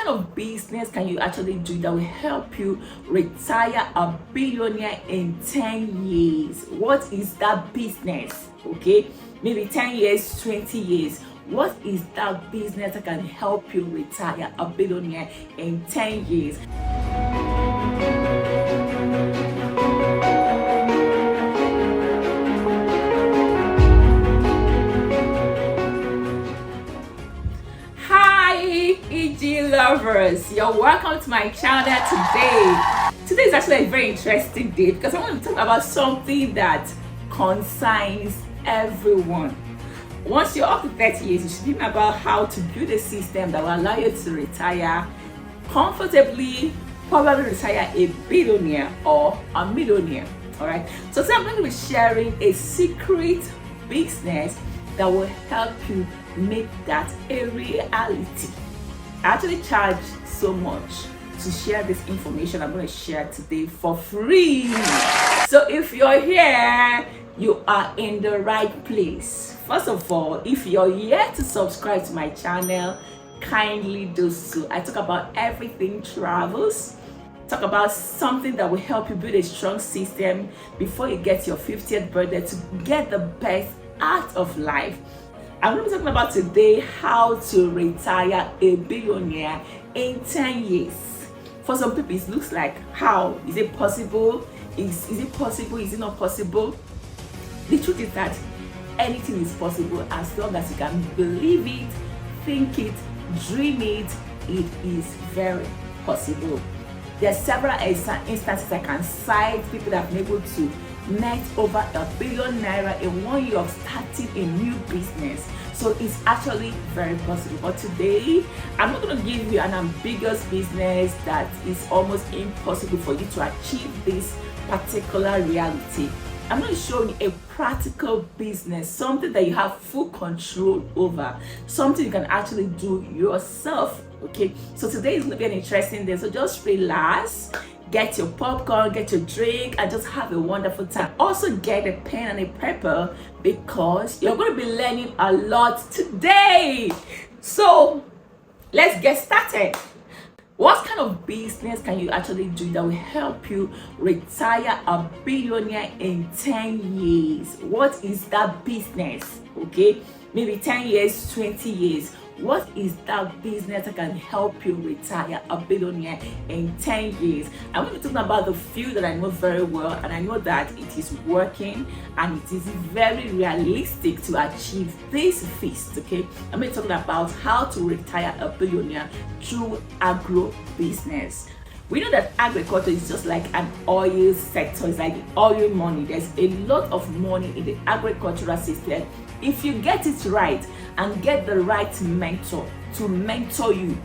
kind of business can you actually do that will help you retire a billionaire in 10 years? What is that business? Okay, maybe 10 years, 20 years. What is that business that can help you retire a billionaire in 10 years? Lovers, you're welcome to my channel today is actually a very interesting day because I want to talk about something that concerns everyone. Once you're up to 30 years, you should think about how to build a system that will allow you to retire comfortably, probably retire a billionaire or a millionaire. All right, so today I'm going to be sharing a secret business that will help you make that a reality. I actually charge so much to share this information I'm going to share today for free. So if you're here, you are in the right place. First of all, if you're yet to subscribe to my channel, kindly do so. I talk about everything travels, talk about something that will help you build a strong system before you get your 50th birthday to get the best out of life. I'm going to be talking about today how to retire a billionaire in 10 years. For some people, it looks like, how? Is it possible? Is it possible? Is it not possible? The truth is that anything is possible as long as you can believe it, think it, dream it. It is very possible. There are several instances I can cite people that have been able to net over $1 billion in 1 year of starting a new business. So it's actually very possible. But today, I'm not going to give you an ambiguous business that is almost impossible for you to achieve this particular reality. I'm going to show you a practical business, something that you have full control over, something you can actually do yourself. Okay, so today is going to be an interesting day. So just relax, get your popcorn, get your drink, and just have a wonderful time. Also get a pen and a paper because you're going to be learning a lot today. So let's get started. What kind of business can you actually do that will help you retire a billionaire in 10 years? What is that business? Okay, maybe 10 years, 20 years. What is that business that can help you retire a billionaire in 10 years? I'm going to be talking about the few that I know very well, and I know that it is working and it is very realistic to achieve this feast. Okay, I'm going to be talking about how to retire a billionaire through agro business. We know that agriculture is just like an oil sector. It's like the oil money. There's a lot of money in the agricultural system if you get it right and get the right mentor to mentor you.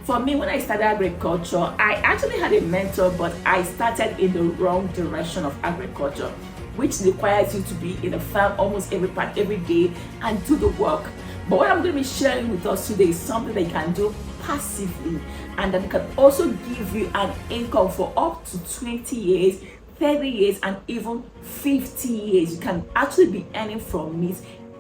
For me, when I started agriculture, I actually had a mentor, but I started in the wrong direction of agriculture, which requires you to be in a farm almost every day and do the work. But what I'm going to be sharing with us today is something that you can do passively, and that can also give you an income for up to 20 years, 30 years, and even 50 years. You can actually be earning from it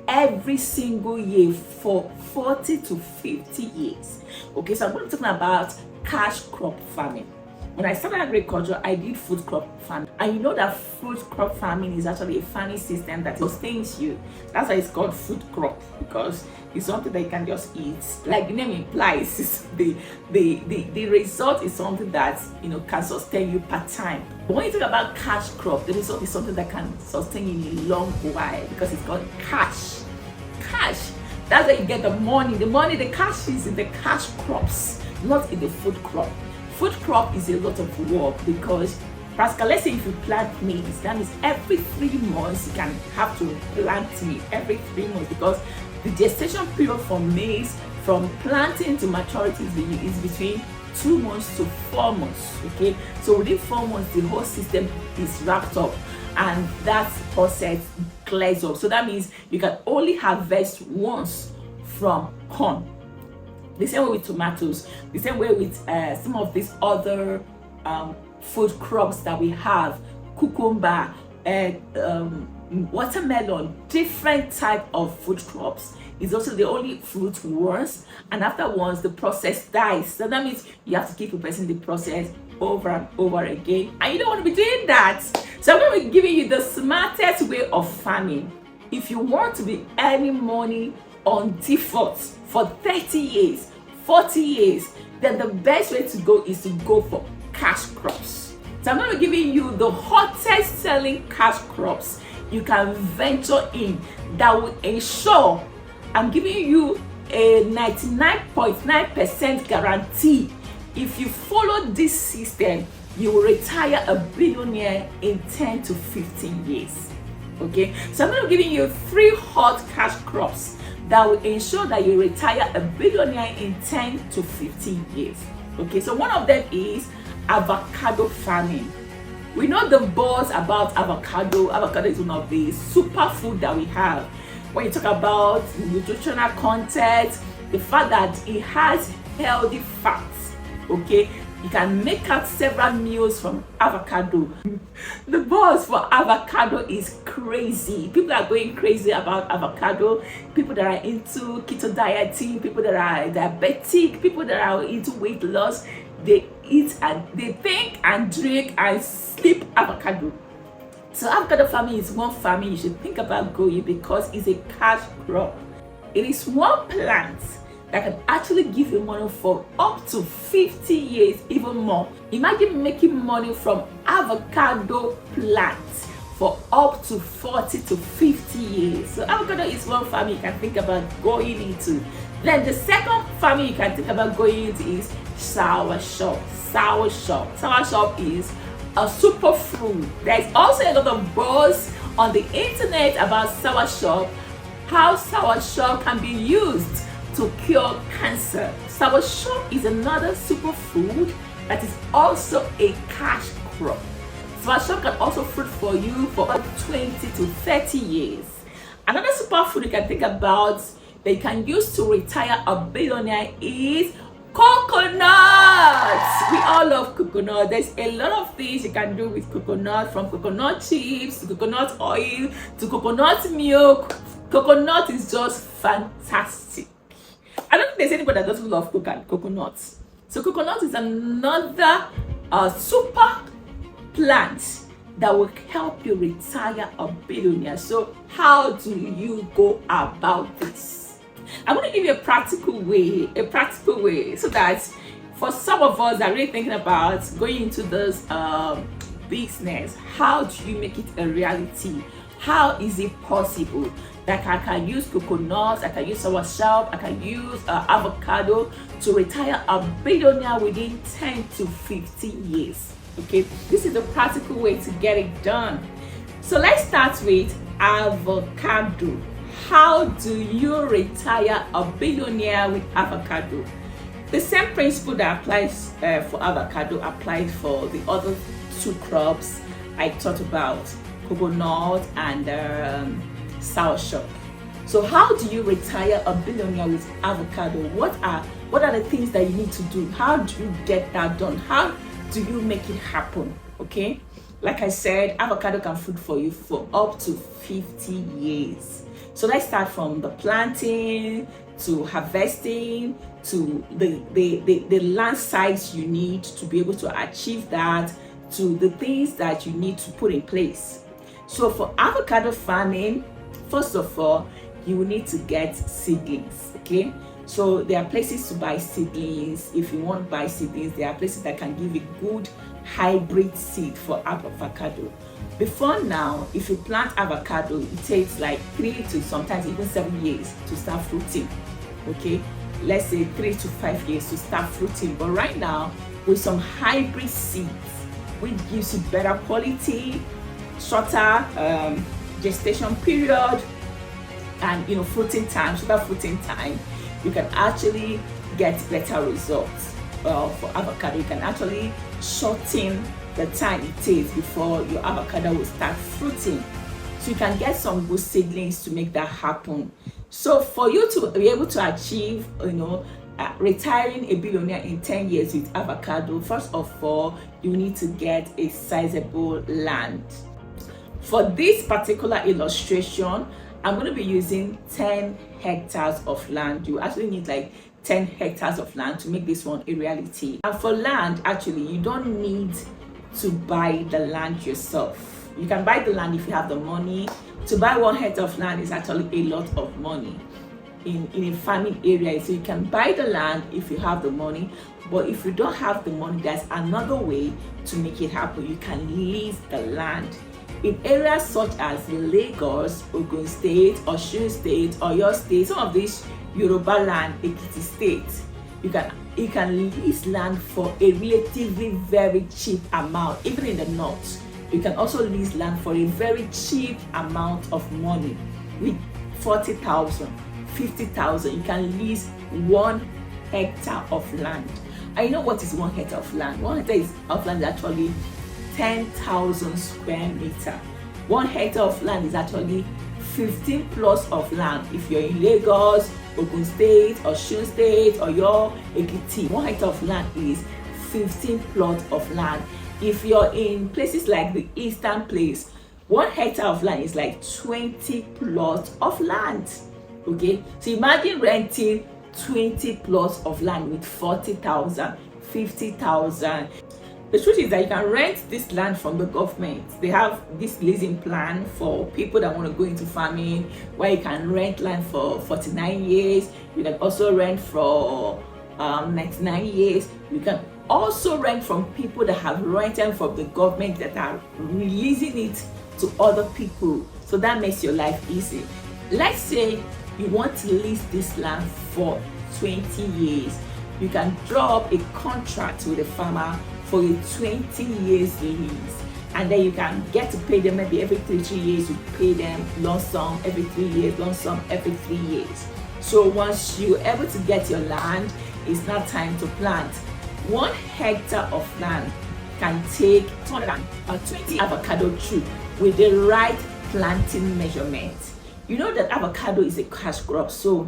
every single year for 40 to 50 years. Okay, so I'm going to be talking about cash crop farming. When I started agriculture, I did food crop farming. And you know that food crop farming is actually a farming system that sustains you. That's why it's called food crop, because it's something that you can just eat. Like the name implies, the result is something that can sustain you part time. But when you talk about cash crop, the result is something that can sustain you in a long while because it's called cash. Cash. That's where you get the money. The cash is in the cash crops, not in the food crop. Food crop is a lot of work because, practically, let's say if you plant maize, that means every 3 months you can have to plant maize every 3 months, because the gestation period for maize from planting to maturity is between 2 months to 4 months. Okay, so within 4 months the whole system is wrapped up and that process clears up. So that means you can only harvest once from corn. The same way with tomatoes, the same way with some of these other food crops that we have, cucumber, watermelon, different type of food crops. It's also the only fruit once, and after once the process dies. So that means you have to keep repeating the process over and over again, and you don't want to be doing that. So I'm going to be giving you the smartest way of farming. If you want to be earning money on default for 30 years, 40 years, then the best way to go is to go for cash crops. So I'm going to be giving you the hottest selling cash crops you can venture in that will ensure I'm giving you a 99.9% guarantee. If you follow this system, you will retire a billionaire in 10 to 15 years. Okay, so I'm going to be giving you 3 hot cash crops that will ensure that you retire a billionaire in 10 to 15 years. Okay, so one of them is avocado farming. We know the buzz about avocado. Avocado is one of the superfood that we have. When you talk about nutritional content, the fact that it has healthy fats, okay, you can make out several meals from avocado. The buzz for avocado is crazy. People are going crazy about avocado. People that are into keto dieting, people that are diabetic, people that are into weight loss, they eat and they think and drink and sleep avocado. So avocado farming is one farming you should think about going because it's a cash crop. It is one plant that can actually give you money for up to 50 years, even more. Imagine making money from avocado plants for up to 40 to 50 years. So avocado is one farming you can think about going into. Then the second farming you can think about going into is soursop. Soursop is a superfood. There's also a lot of buzz on the internet about soursop, how soursop can be used to cure cancer. Soursop is another superfood that is also a cash crop. Soursop can also fruit for you for about 20 to 30 years. Another superfood you can think about that you can use to retire a billionaire is coconut. We all love coconut. There's a lot of things you can do with coconut, from coconut chips to coconut oil to coconut milk. Coconut is just fantastic. I don't think there's anybody that doesn't love coconut. So coconut is another super plant that will help you retire a billionaire. So how do you go about this? I'm going to give you a practical way, so that for some of us that are really thinking about going into this business, how do you make it a reality? How is it possible that I can use coconuts, I can use soursop, I can use avocado to retire a billionaire within 10 to 15 years? Okay, this is the practical way to get it done. So let's start with avocado. How do you retire a billionaire with avocado? The same principle that applies for avocado applies for the other 2 crops I talked about, coconut and soursop. So how do you retire a billionaire with avocado? What are the things that you need to do? How do you get that done? How do you make it happen? Okay, like I said, avocado can fruit for you for up to 50 years. So let's start from the planting to harvesting to the land size you need to be able to achieve that, to the things that you need to put in place. So for avocado farming, first of all, you will need to get seedlings. Okay, so there are places to buy seedlings. If you want to buy seedlings, there are places that can give you good hybrid seed for avocado. Before now, if you plant avocado, it takes like 3 to sometimes even 7 years to start fruiting. Okay, let's say 3 to 5 years to start fruiting. But right now, with some hybrid seeds, which gives you better quality, shorter gestation period, and fruiting time, shorter fruiting time, you can actually get better results. For avocado, you can actually shorten the time it takes before your avocado will start fruiting. So you can get some good seedlings to make that happen. So for you to be able to achieve, retiring a billionaire in 10 years with avocado, first of all, you need to get a sizable land. For this particular illustration, I'm going to be using 10 hectares of land. You actually need like 10 hectares of land to make this one a reality. And for land, actually, you don't need to buy the land yourself. You can buy the land if you have the money. To buy 1 hectare of land is actually a lot of money in a farming area. So you can buy the land if you have the money, but if you don't have the money, there's another way to make it happen. You can lease the land. In areas such as Lagos, Ogun State, Osun State, Oyo State, some of these Yoruba land, Ekiti State, you can lease land for a relatively very cheap amount. Even in the north, you can also lease land for a very cheap amount of money. With 40,000, 50,000, you can lease 1 hectare of land. I know what is 1 hectare of land. 1 hectare of land is actually 10,000 square meter. 1 hectare of land is actually 15 plots of land. If you're in Lagos, Ogun State, Osun State, Oyo, Ekiti, 1 hectare of land is 15 plots of land. If you're in places like the eastern place, 1 hectare of land is like 20 plots of land. Okay, so imagine renting 20 plots of land with 40,000, 50,000. The truth is that you can rent this land from the government. They have this leasing plan for people that want to go into farming, where you can rent land for 49 years. You can also rent for 99 years. You can also rent from people that have rented from the government that are releasing it to other people. So that makes your life easy. Let's say you want to lease this land for 20 years. You can draw up a contract with a farmer for a 20 years lease, and then you can get to pay them maybe every 3 years. You pay them lump sum every 3 years, lump sum every 3 years. So once you're able to get your land, it's now time to plant. 1 hectare of land can take 220 avocado trees with the right planting measurement. You know that avocado is a cash crop, so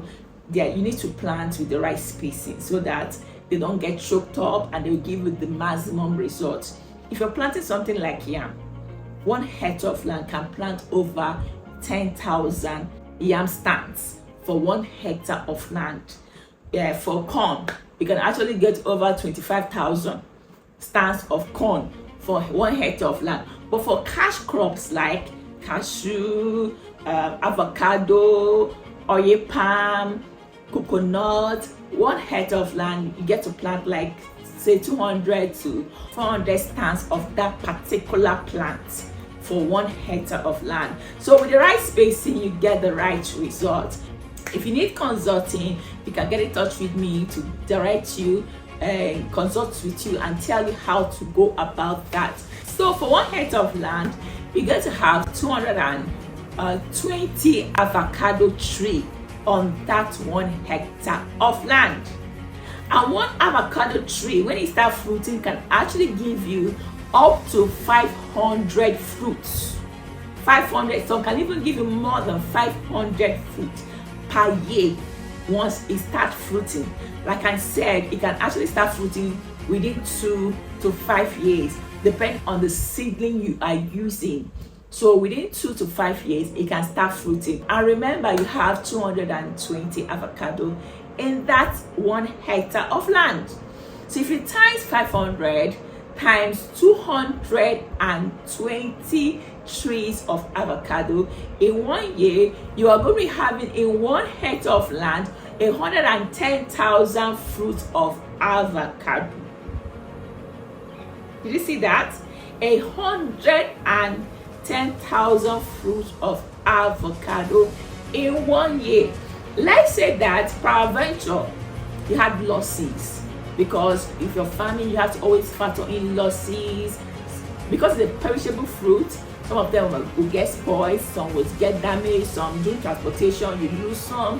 you need to plant with the right spacing so that they don't get choked up and they'll give you the maximum results. If you're planting something like yam, 1 hectare of land can plant over 10,000 yam stands for 1 hectare of land. For corn, you can actually get over 25,000 stands of corn for 1 hectare of land. But for cash crops like cashew, avocado, oil palm, coconut, 1 hectare of land, you get to plant like say 200 to 400 stands of that particular plant for 1 hectare of land. So with the right spacing, you get the right result. If you need consulting, you can get in touch with me to direct you and consult with you and tell you how to go about that. So for 1 hectare of land, you're going to have 220 avocado tree on that 1 hectare of land. And 1 avocado tree, when it starts fruiting, can actually give you up to 500 fruits. 500, some can even give you more than 500 fruits per year once it starts fruiting. Like I said, it can actually start fruiting within 2 to 5 years, depending on the seedling you are using. So within 2 to 5 years, it can start fruiting. And remember, you have 220 avocado in that 1 hectare of land. So if you times 500 times 220 trees of avocado, in 1 year, you are going to be having in 1 hectare of land 110,000 fruits of avocado. Did you see that? 110,000 fruits of avocado in 1 year. Let's say that peradventure you had losses, because if you're farming, you have to always factor in losses because it's a perishable fruit. Some of them will get spoiled, some will get damaged, some during transportation you lose some.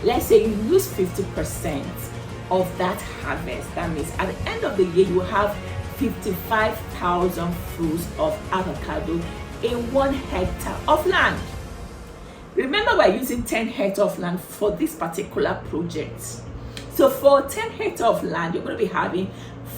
Let's say you lose 50% of that harvest. That means at the end of the year, you will have 55,000 fruits of avocado in 1 hectare of land. Remember, we're using 10 hectares of land for this particular project. So for 10 hectares of land, you're going to be having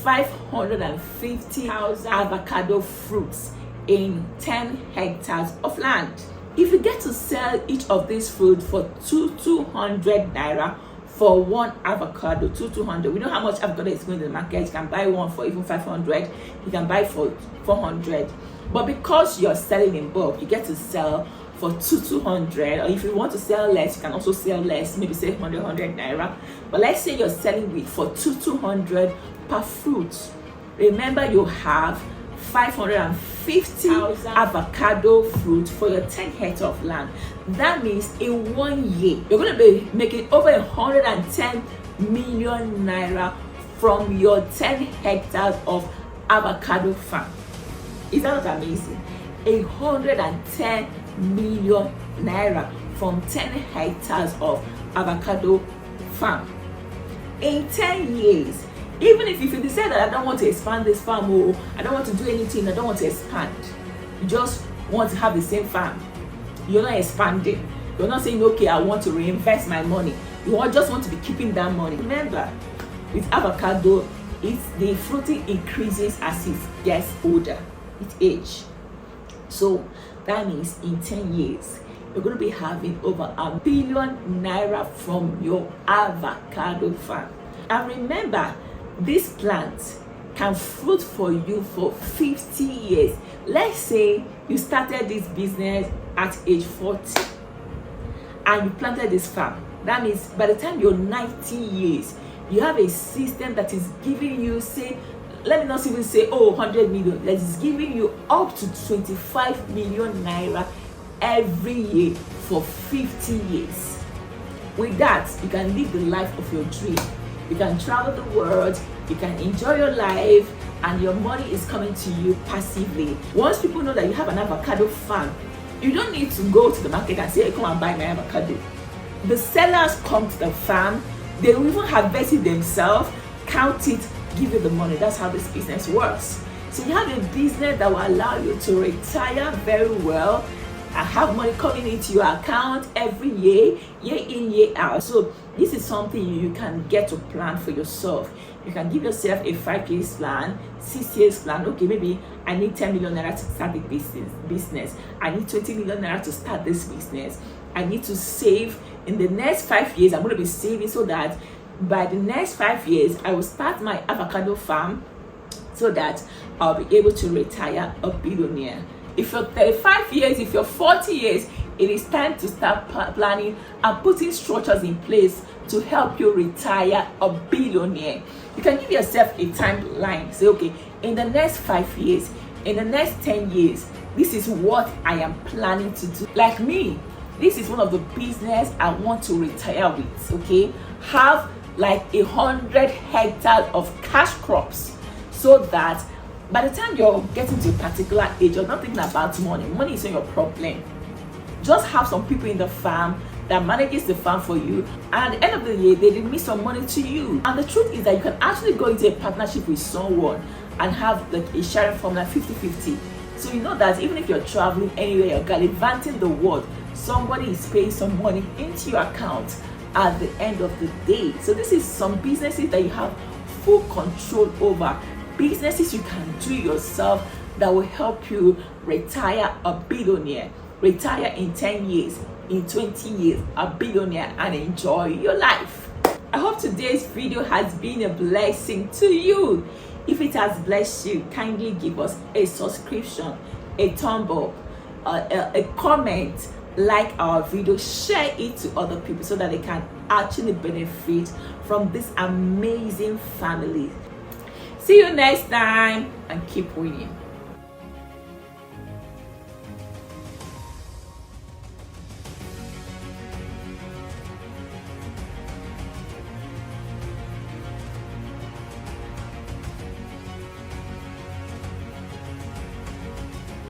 550,000 avocado fruits in 10 hectares of land. If you get to sell each of these fruit for 200 naira for one avocado, 200. We know how much avocado is going to the market. You can buy one for even 500. You can buy for 400. But because you're selling in bulk, you get to sell for 200. Or if you want to sell less, you can also sell less, maybe say 100 naira. But let's say you're selling with for 200 per fruit. Remember, you have 550,000 avocado fruit for your 10 hectares of land. That means in 1 year you're going to be making over 110 million naira from your 10 hectares of avocado farm. Is that not amazing? 110 million naira from 10 hectares of avocado farm in 10 years. Even if you decide that I don't want to expand this farm, or I don't want to do anything, I don't want to expand, you just want to have the same farm, you're not expanding, you're not saying, okay, I want to reinvest my money, just want to be keeping that money. Remember, with avocado, the fruiting increases as it gets older with age. So that means in 10 years you're going to be having over 1 billion naira from your avocado farm. And remember, this plant can fruit for you for 50 years. Let's say you started this business at age 40 and you planted this farm. That means by the time you're 90 years, you have a system that is giving you, say, let me not even say 100 million, that is giving you up to 25 million naira every year for 50 years. With that, you can live the life of your dream. You can travel the world, you can enjoy your life, and your money is coming to you passively. Once people know that you have an avocado farm, you don't need to go to the market and say, hey, come and buy my avocado. The sellers come to the farm, they will even harvest it themselves, count it, give you the money. That's how this business works. So you have a business that will allow you to retire very well and have money coming into your account every year in, year out. So this is something you can get to plan for yourself. You can give yourself a 5 years plan, 6 years plan. Okay, maybe I need 10 million naira to start the business. I need 20 million naira to start this business. I need to save in the next 5 years. I'm going to be saving so that by the next 5 years, I will start my avocado farm so that I'll be able to retire a billionaire. If you're 35 years, if you're 40 years, it is time to start planning and putting structures in place to help you retire a billionaire. You can give yourself a timeline. Say, okay, in the next 5 years, in the next 10 years, this is what I am planning to do. Like me, this is one of the business I want to retire with, okay? Have like 100 hectares of cash crops so that by the time you're getting to a particular age, you're not thinking about money. Money is not your problem. Just have some people in the farm that manages the farm for you, and at the end of the year, they remit some money to you. And the truth is that you can actually go into a partnership with someone and have like a sharing formula 50-50. So you know that even if you're traveling anywhere, you're gallivanting the world, somebody is paying some money into your account at the end of the day. So this is some businesses that you have full control over. Businesses you can do yourself that will help you retire a billionaire, retire in 10 years, in 20 years, a billionaire, and enjoy your life. I hope today's video has been a blessing to you. If it has blessed you, kindly give us a subscription, a thumb up, a comment, like our video, share it to other people so that they can actually benefit from this amazing family. See you next time and keep winning.